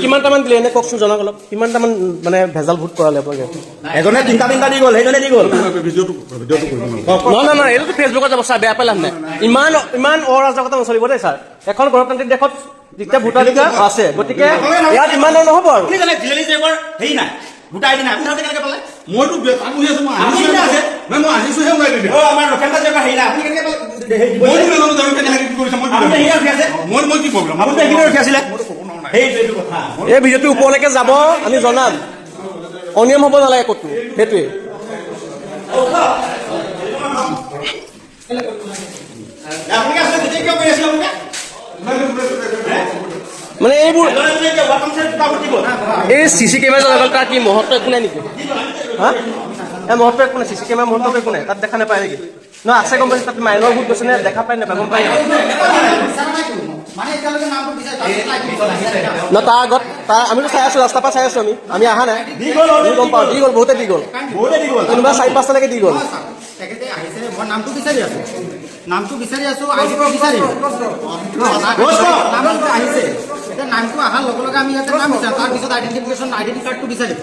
কিমানটামান দিলে এনে কওকচোন জনাক অলপ কিমানটামান মানে ভেজাল ভোট কৰালে আপোনালোকে এজনে তিনটা দি গ'ল সেইজনে দি গ'ল নহয় এইটোতো ফেচবুকত যাব ছাৰ বেয়া পেলাম নাই ইমান অৰাজকতা নচলিব দেই ছাৰ এখন গণতান্ত্ৰিক দেশত যেতিয়া ভোটাধিকাৰ আছে গতিকে ইয়াত ইমান নহ'ব আৰু হেৰি নাই ভোটাৰ আইডি নাই আপুনি কেনেকৈ পালে মইতো বহি আছো মই আহিছোহে ওলাই দিবি আমাৰ লক্ষণ হেৰি নাই আপুনি কেনেকৈ মই কি কৰিছে মই কি প্ৰব্লেম আপুনি এইখিনি ৰখি আছিলে সেইটো কথা এই ভিডিঅ'টো ওপৰলৈকে যাব আমি জনাম অনিয়ম হ'ব নালাগে ক'তো সেইটোৱে আপুনি আছিলে তেতিয়া কিয় কৰি আছিলে মানে এইবোৰ এই চিচি কেমেৰা লগাল তাৰ কি মহত্ব একো নাই নেকি হা এই মহত্ব একো নাই চিচি কেমেৰা মহত্ব একো নাই তাত দেখা নাপায় নেকি নহয় আছে গম পাইছে তাত মাইনৰ ভোট গৈছে নে দেখা পাই নাপায় গম পাই ন তাৰ আগত তাৰ আমিতো চাই আছো ৰাস্তাৰ পৰা চাই আছো আমি অহা নাই গম পাওঁ দি গ'ল বহুতে দি গ'ল কোনোবা 4-5টালৈকে দি গ'ল মই নামটো বিচাৰি আছো আইডি বিচাৰি নামটো আহিছে এতিয়া নামটো অহাৰ লগে লগে আমি ইয়াতে নাম বিচাৰিম তাৰপিছত আইডেণ্টিফিকেশ্যন আইডেণ্টি কাৰ্ডটো বিচাৰিম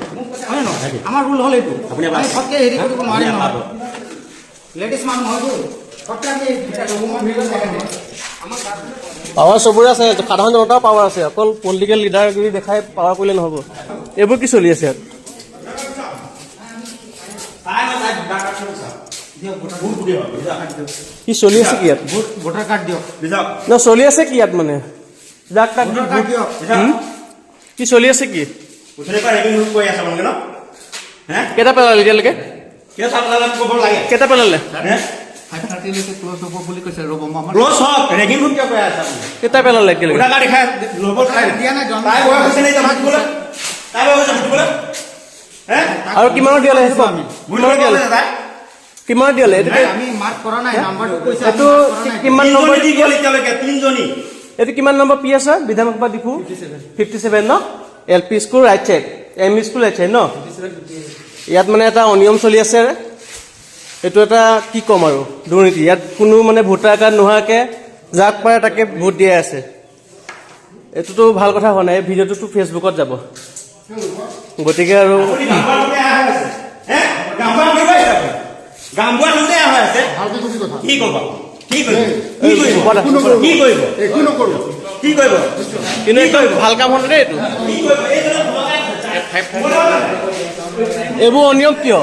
হয় নহয় আমাৰ ৰুল হ'ল এইটো আমি ফটকে হেৰি কৰিব নোৱাৰিম নহয় লেডিজ মানুহ হয়তো ফটকে আমি পাৱাৰ চবৰে আছে সাধাৰণ জনতাৰ পাৱাৰ আছে অকল পলিটিকেল লিডাৰ বুলি দেখাই পাৱাৰ কৰিলে নহ'ব এইবোৰ কি চলি আছে ইয়াত কি চলি আছে কি ইয়াত ভোটাৰ কাৰ্ড দিয়ক ন চলি আছে কি ইয়াত মানে যাক তাক কি চলি আছে কি কেইটা পেলালে এতিয়ালৈকে কেইটা পেলালে কেইটা পেলালে এতিয়ালৈকে আৰু কিমানৰ দিয়ালে কিমানত দিয়ালে এইটো কিমান নম্বৰ এইটো কিমান নম্বৰ পি আছে বিধানসভা ডিপু 57 ন L P school right side M E school right side ন ইয়াত মানে এটা অনিয়ম চলি আছে এইটো এটা কি ক'ম আৰু দুৰ্নীতি ইয়াত কোনো মানে ভোটাৰ কাৰ্ড নোহোৱাকৈ যাক পাৰে তাকে ভোট দিয়াই আছে এইটোতো ভাল কথা হোৱা নাই এই ভিডিঅ'টোতো ফেচবুকত যাব গতিকে আৰু ভাল কাম হ'ল দেই এইটো এইবোৰ অনিয়ম কিয়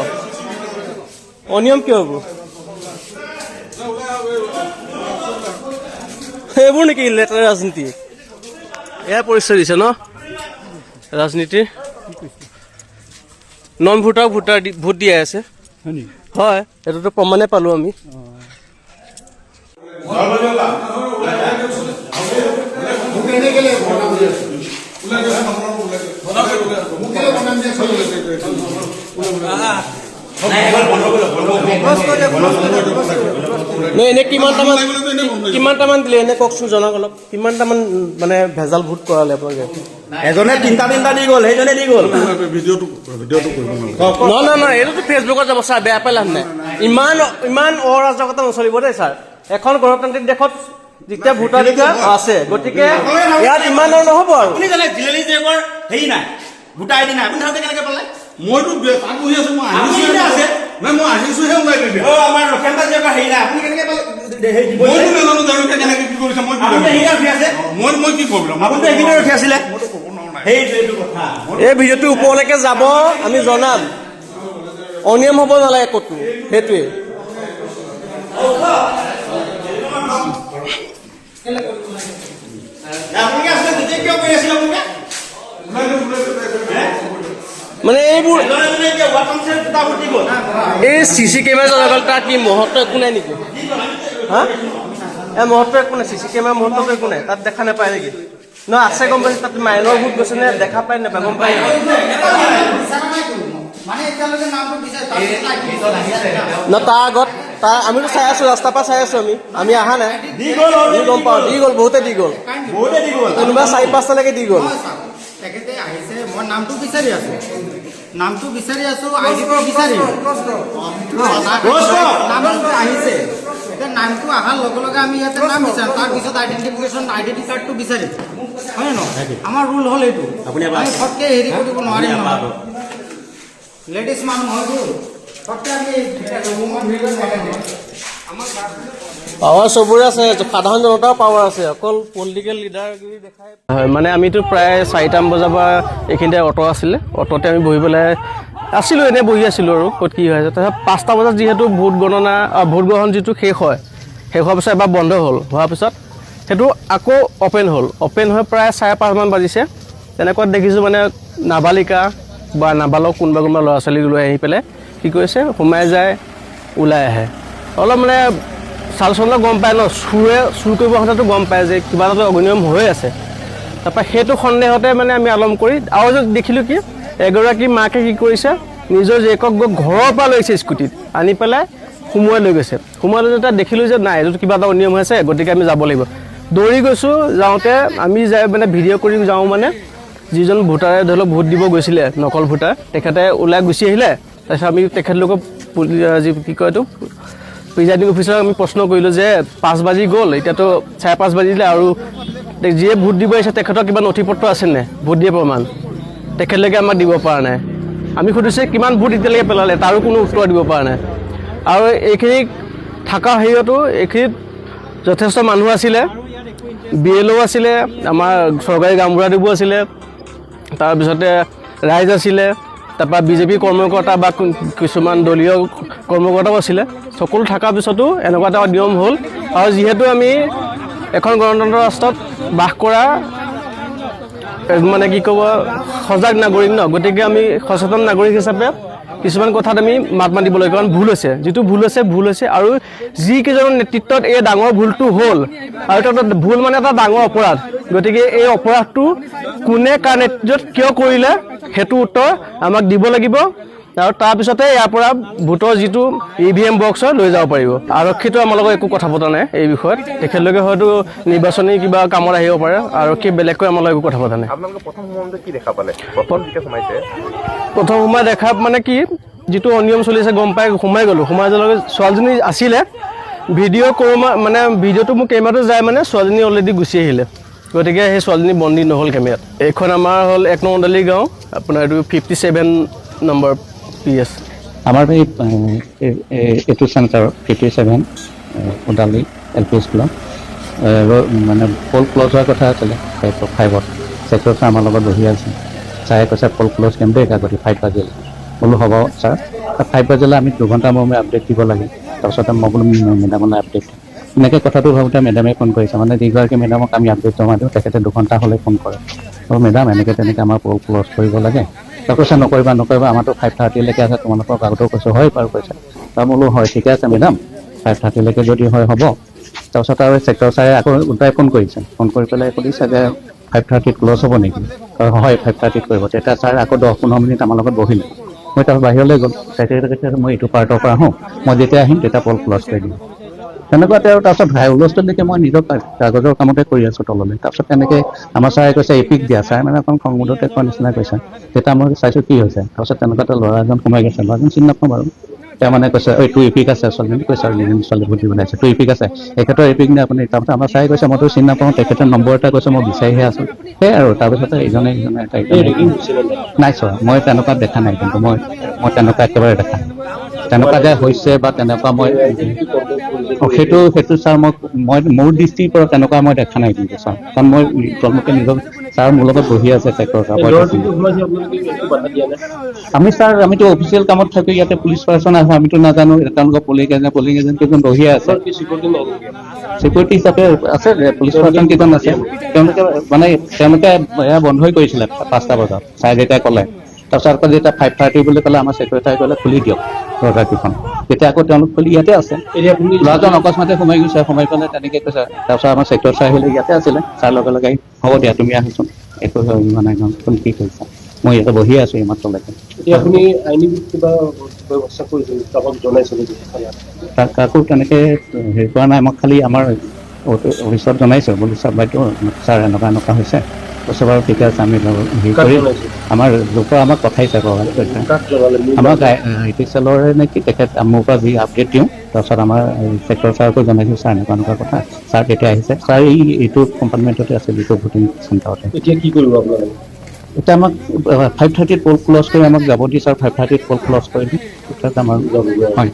এইবোৰ নেকি লেতেৰা ৰাজনীতি এয়া পৰিচয় দিছে ন ৰাজনীতিৰ নন ভোটাৰ ভোট দিয়াই আছে হয় এইটোতো প্ৰমাণে পালো আমি এনে কিমানটামান দিলে এনে কওকচোন জনাক অলপ কিমানটামান মানে ভেজাল ভোট কৰালে আপোনালোকে এজনে তিনটা দি গ'ল সেইজনে দি গ'ল নহয় এইটোতো ফেচবুকত যাব ছাৰ বেয়া পেলাম নাই ইমান অৰাজকতা নচলিব দেই ছাৰ এখন গণতান্ত্ৰিক দেশত যেতিয়া ভোটাধিকাৰ আছে গতিকে ইয়াত ইমান নহ'ব আৰু হেৰি নাই ভোটাৰ আইডি নাই আপুনি কেনেকৈ পালে মইতো বহি আছো মই আহিছোহে ওলাই দিবি আমাৰ লক্ষণ হেৰি নাই আপুনি কেনেকৈ পালে কেনেকৈ কি কৰিছে মই কি প্ৰব্লেম আপুনি এইখিনি ৰখি আছিলে সেইটো কথা এই ভিডিঅ'টো ওপৰলৈকে যাব আমি জনাম অনিয়ম হ'ব নালাগে ক'তো সেইটোৱে মানে এইবোৰ এই চিচি কেমেৰা লগাল তাৰ কি মহত্ব একো নাই নেকি হা এই মহত্ব একো নাই চিচি কেমেৰা মহত্ব একো নাই তাত দেখা নাপায় নেকি নহয় আছে গম পাইছে তাত মাইনৰ ভোট গৈছে নে দেখা পাই নাপায় গম পাই ন তাৰ আগত তাৰ আমিতো চাই আছো ৰাস্তাৰ পৰা চাই আছো আমি অহা নাই গম পাওঁ দি গ'ল বহুতে দি গ'ল কোনোবা 4-5টালৈকে দি গ'ল তেখেতে আহিছে মই নামটো বিচাৰি আছো আইডি বিচাৰিম নামটো আহিছে এতিয়া নামটো অহাৰ লগে লগে আমি ইয়াতে নাম বিচাৰিম তাৰপিছত আইডেণ্টিফিকেশ্যন আইডেণ্টি কাৰ্ডটো বিচাৰিম হয় নে নহয় আমাৰ ৰুল হ'ল এইটো আমি ফটকে হেৰি কৰিব নোৱাৰিম নহয় লেডিজ মানুহ হয়তো ফটকে আমি ৰুমত ভিৰ কৰিব নোৱাৰিম পাৱাৰ চবৰে আছে সাধাৰণ জনতাৰ পাৱাৰ আছে অকল পলিটিকেল লিডাৰ দেখাই হয় মানে আমিতো প্ৰায় 4টামান বজাৰ পৰা এইখিনিতে অটো আছিলে অটোতে আমি বহি পেলাই আছিলোঁ এনেই বহি আছিলোঁ আৰু ক'ত কি হৈ আছে তাৰপিছত 5টা বজাত যিহেতু ভোট গ্ৰহণ যিটো শেষ হোৱাৰ পিছত এবাৰ বন্ধ হ'ল হোৱাৰ পিছত সেইটো আকৌ অ'পেন হৈ প্ৰায় 5:30মান বাজিছে তেনেকুৱাত দেখিছোঁ মানে নাবালিকা বা নাবালক কোনোবা ল'ৰা ছোৱালীক লৈ আহি পেলাই কি কৰিছে সোমাই যায় ওলাই আহে অলপ মানে চাল চলক গম পায় ন চুৰ কৰিব কথাটো গম পায় যে কিবা এটা অনিয়ম হৈ আছে তাৰপৰা সেইটো সন্দেহতে মানে আমি আলম কৰি আৰু দেখিলোঁ কি এগৰাকী মাকে কি কৰিছে নিজৰ জীয়েকক ঘৰৰ পৰা লৈছে স্কুটিত আনি পেলাই সোমোৱাই লৈ গৈছে সোমোৱাই লৈ যেতিয়া দেখিলোঁ যে নাই এইটো কিবা এটা অনিয়ম হৈছে গতিকে আমি যাব লাগিব দৌৰি গৈছোঁ যাওঁতে আমি যাই মানে ভিডিঅ' কৰি যাওঁ মানে যিজন ভোটাৰে ধৰি লওক ভোট দিব গৈছিলে নকল ভোটাৰ তেখেতে ওলাই গুচি আহিলে তাৰপিছত আমি তেখেতলোকক যি কি কয় এইটো প্ৰিজাইডিং অফিচাৰক আমি প্ৰশ্ন কৰিলোঁ যে 5 বাজি গ'ল এতিয়াতো 5:30 বাজিলে আৰু যিয়ে ভোট দিব আহিছে তেখেতৰ কিবা নথি পত্ৰ আছে নে ভোট দিয়া প্ৰমাণ তেখেতলৈকে আমাক দিব পৰা নাই আমি সুধিছোঁ কিমান ভোট এতিয়ালৈকে পেলালে তাৰো কোনো উত্তৰ দিব পৰা নাই আৰু এইখিনি থকা হেৰিয়তো এইখিনিত যথেষ্ট মানুহ আছিলে BLO আছিলে আমাৰ চৰকাৰী গাঁওবুঢ়াদেৱো আছিলে তাৰপিছতে ৰাইজ আছিলে তাৰপৰা BJP কৰ্মকৰ্তা বা কিছুমান দলীয় কৰ্মকৰ্তাও আছিলে সকলো থকাৰ পিছতো এনেকুৱা এটা নিয়ম হ'ল আৰু যিহেতু আমি এখন গণতন্ত্ৰ ৰাষ্ট্ৰত বাস কৰা মানে কি ক'ব সজাগ নাগৰিক ন গতিকে আমি সচেতন নাগৰিক হিচাপে কিছুমান কথাত আমি মাত মাতিব লাগিব কাৰণ যিটো ভুল হৈছে আৰু যিকেইজনৰ নেতৃত্বত এই ডাঙৰ ভুলটো হ'ল আৰু এটা ভুল মানে এটা ডাঙৰ অপৰাধ গতিকে এই অপৰাধটো কোনে কাৰ নেতৃত্বত কিয় কৰিলে সেইটো উত্তৰ আমাক দিব লাগিব আৰু তাৰপিছতে ইয়াৰ পৰা ভোটৰ যিটো EVM বক্স লৈ যাব পাৰিব আৰক্ষীটো আমাৰ লগত একো কথা পতা নাই এই বিষয়ত তেখেতলোকে হয়তো নিৰ্বাচনী কিবা কামত আহিব পাৰে আৰক্ষী বেলেগকৈ আমাৰ লগত একো কথা পতা নাই আপোনালোকে প্ৰথম সময়ত কি দেখা পালে প্ৰথম সময় দেখা মানে কি যিটো অনিয়ম চলি আছে গম পাই সোমাই যোৱাৰ লগে ছোৱালীজনী আছিলে ভিডিঅ' কৰোঁ মানে ভিডিঅ'টো মোৰ কেমেৰাটো যায় মানে ছোৱালীজনী অলৰেডি গুচি আহিলে গতিকে সেই ছোৱালীজনী বন্দী নহ'ল কেমেৰাত এইখন আমাৰ হ'ল 1 নং ওদালি গাঁও আপোনাৰ এইটো 57 নম্বৰ PS আমাৰ এইটো চেণ্টাৰ 57 ওদালি LP স্কুলত মানে পল ক্লজ হোৱাৰ কথা আছিলে 5ত ছেক্টৰ ছাৰ আমাৰ লগত বহি আছে ছাৰে কৈছে পল ক্লজ কেম দেই আগতে 5 বাজিলে বোলো হ'ব ছাৰ 5 বাজিলে আমি 2 ঘণ্টা মূৰে আপডেট দিব লাগে তাৰপিছতে মই বোলো মেডামলৈ আপডেট এনেকৈ কথাটো ভাবোঁতে মেডামে ফোন কৰিছে মানে যিগৰাকী মেডামক আমি আপডেট জমা দিওঁ তেখেতে 2 ঘণ্টা হ'লে ফোন কৰে আৰু মেডাম এনেকৈ তেনেকৈ আমাৰ পল ক্লজ কৰিব লাগে তাৰ কৈছে নকৰিবা আমাৰতো 5:30লৈকে আছে তোমালোকৰ আগতেও কৈছোঁ হয় বাৰু কৈছে তাৰ বোলো হয় ঠিকে আছে মেডাম 5:30লৈকে যদি হয় হ'ব তাৰপিছত আৰু ছেক্টৰ ছাৰে আকৌ ওলটাই ফোন কৰিছে ফোন কৰি পেলাই সুধিছে যে 5:30 ক্লজ হ'ব নেকি হয় 5:30 কৰিব তেতিয়া ছাৰ আকৌ 10-15 মিনিট আমাৰ লগত বহিলে মই তাৰ বাহিৰলৈ গ'ল তেখেতে মই এইটো পাৰ্টৰ পৰা আহোঁ মই যেতিয়া আহিম তেতিয়া পল ক্লজ কৰি দিম তেনেকুৱাতে আৰু তাৰপিছত হুলস্থুললৈকে মই নিজৰ কাগজৰ কামতে কৰি আছোঁ তললৈ তাৰপিছত তেনেকৈ আমাৰ ছাৰে কৈছে এপিক দিয়া ছাৰ মানে অকণ খংমুদতে কোৱা নিচিনা কৈছে তেতিয়া মই চাইছোঁ কি হৈছে তাৰপিছত তেনেকুৱাতে ল'ৰা এজন সোমাই গৈছে ল'ৰাজন চিনি নাপাওঁ বাৰু তেওঁ মানে কৈছে এই 2 এপিক আছে ছোৱালীজনী কৈছে আৰু ছোৱালী ভোট দিবলৈ আছে 2 এপিক আছে এখেতৰ এপিক নে আপুনি তাৰপিছত আমাৰ ছাৰে কৈছে মইতো চিনি নাপাওঁ তেখেতৰ নম্বৰ এটা কৈছে মই বিচাৰিহে আছোঁ সেই আৰু তাৰপিছতে ইজনে এটা নাই চোৱা মই তেনেকুৱা দেখা নাই কিন্তু মই তেনেকুৱা একেবাৰে দেখা নাই তেনেকুৱা যে হৈছে বা তেনেকুৱা মই সেইটো ছাৰ মই মোৰ দৃষ্টিৰ পৰা তেনেকুৱা মই দেখা নাই কিন্তু ছাৰ কাৰণ মই তেওঁলোকে নিজৰ ছাৰ মোৰ লগত বহি আছে আমি ছাৰ আমিতো অফিচিয়েল কামত থাকোঁ ইয়াতে পুলিচ পাৰ্চন আছে আমিতো নাজানো তেওঁলোকৰ পলিং এজেণ্ট কেইজন বহিয়ে আছে চিকিউৰিটি হিচাপে আছে পুলিচ পাৰ্চন কেইজন আছে তেওঁলোকে এয়া বন্ধই কৰিছিলে 5টা বজাত ছাৰে যেতিয়া ক'লে তাৰপিছত আকৌ যেতিয়া 5:30 বুলি ক'লে আমাৰ ছেক্ৰেটাৰী ক'লে খুলি দিয়ক দৰজাকেইখন তেতিয়া আকৌ তেওঁলোক খুলি ইয়াতে আছে ল'ৰাজন অকস্মাতে সোমাই গৈছে সোমাই পেলাই তেনেকৈ কৈছে তাৰপিছত আমাৰ ছেক্ৰেটাৰী ছাৰ আহিলে ইয়াতে আছিলে ছাৰ লগে লগে হ'ব দিয়া তুমি আহোচোন একো মানে কোন কি কৰিছা মই ইয়াতে বহি আছোঁ এইমাত্ৰলৈকে আপুনি আইনী কিবা ব্যৱস্থা কৰিছে কাৰোবাক জনাইছে নেকি কাকো তেনেকৈ হেৰি কৰা নাই মই খালি আমাৰ অফিচত জনাইছোঁ বোলো ছাৰ বাইদেউ ছাৰ এনেকুৱা হৈছে কৈছে বাৰু ঠিকে আছে আমি হেৰি কাক কৰি জনাইছে? আমাৰ লোকৰ আমাক পঠাইছে কৈছে কাক জনালে মোৰ আমাক ITCLৰে নে কি তেখেত মোৰ পৰা যি আপডেট দিওঁ তাৰপিছত আমাৰ ছেক্টৰ ছাৰকো জনাইছোঁ ছাৰ এনেকুৱা কথা ছাৰ তেতিয়া আহিছে ছাৰ এইটো কম্পাৰ্টমেণ্টতে আছে যিটো ভোটিং চেণ্টাৰতে এতিয়া কি কৰিব আপোনালোকে এতিয়া আমাক 5:30 পল ক্লজ কৰি আমাক যাব দিছে আৰু 5:30 পল ক্লজ কৰি দিম আমাৰ যাব হয়